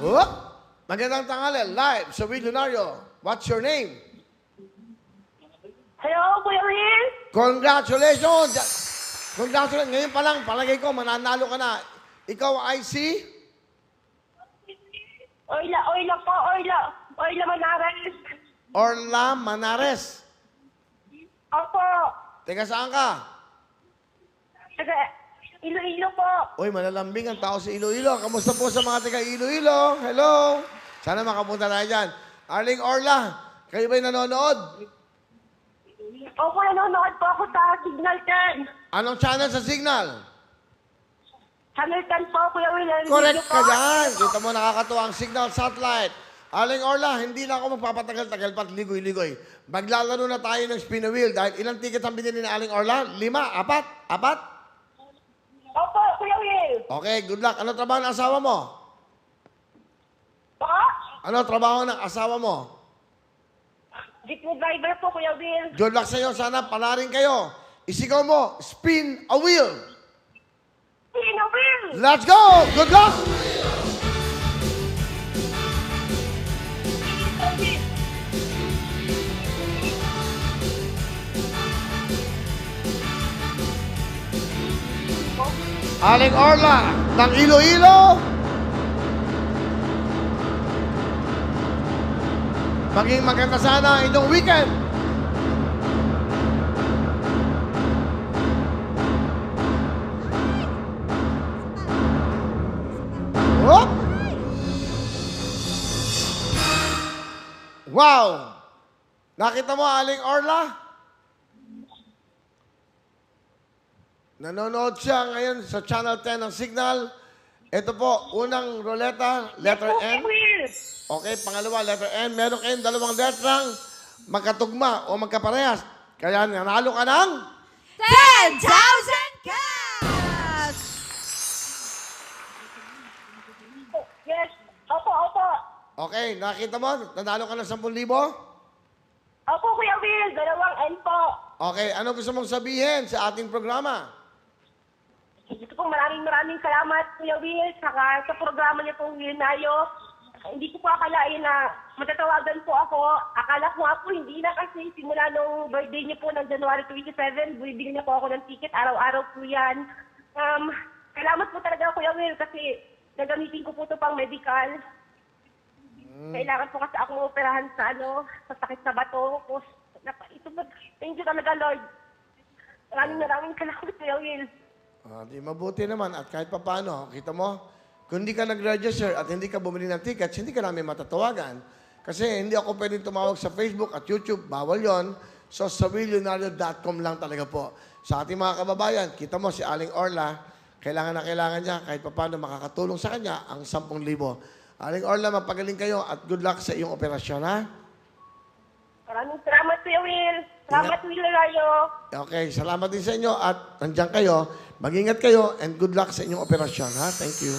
Oh, magandang tanghali. Live sa Millionario. What's your name? Hello, Kuya Will? Congratulations! Congratulations. Ngayon pa lang, palagay ko, mananalo ka na. Ikaw ay si? Orla po, Orla Manares. Orla Manares. Opo. Teka, saan ka? Taga Iloilo po. Uy, malalambing ang tao sa Iloilo. Kamusta po sa mga taga Iloilo? Hello? Sana makapunta tayo dyan. Arling Orla, kayo ba'y nanonood? Opo, nanonood po ako sa Signal 10. Anong channel sa Signal? Channel 10 po, Kuya Will. Correct ka dyan. Kita mo nakakatuwa ang Signal Satellite. Arling Orla, hindi na ako magpapatagal-tagal pat ligoy-ligoy. Maglalaro na tayo ng spin a wheel dahil ilang tickets ang binili ni Arling Orla? 5? 4? Opo, Kuya Will. Okay, good luck. Ano trabaho ng asawa mo? Po? Ano trabaho ng asawa mo? Jeepney driver po, Kuya Will. Good luck sa iyo. Sana palarin kayo. Isigaw mo, spin a wheel. Kuya Will. Let's go! Good luck! Aling Orla ng Iloilo. Maging maganda sana inyong weekend. Whoop! Wow! Nakita mo, Aling Orla? Nanonood siya ngayon sa Channel 10 ng Signal. Ito po, unang roleta, letter Kuya N. Will. Okay, pangalawa, letter N. Meron kayong dalawang letrang magkatugma o magkaparehas. Kaya nanalo ka ng 10,000 cash! Yes. Opo. Okay, nakita mo? Nanalo ka ng 10,000? Opo, Kuya Will. 2 N po. Okay, ano gusto mong sabihin sa ating programa? Gusto pong maraming salamat, Kuya Will, saka sa programa niyo pong Willionario. Hindi ko po akalain na matatawagan po ako. Akala ko nga po hindi na kasi simula nung birthday niyo po ng January 27, bibili niya po ako ng ticket. Araw-araw po yan. Salamat po talaga, Kuya Will, kasi nagamitin ko po ito pang medical. Kailangan po kasi ako operahan sa sa sakit sa bato. Thank you talaga, Lord. Maraming salamat, Kuya Will. Di mabuti naman at kahit papano, kita mo, kung hindi ka nag-register at hindi ka bumili ng tickets, hindi ka namin matatawagan. Kasi hindi ako pwedeng tumawag sa Facebook at YouTube, bawal yon. So sa willionario.com lang talaga po. Sa ating mga kababayan, kita mo si Aling Orla, kailangan na kailangan niya kahit papano makakatulong sa kanya ang 10,000. Aling Orla, mapagaling kayo at good luck sa iyong operasyon, ha? Maraming salamat, Kuya Will. Salamat, Willionario. Okay, salamat din sa inyo at nandiyan kayo. Mag-ingat kayo and good luck sa inyong operasyon, ha? Thank you.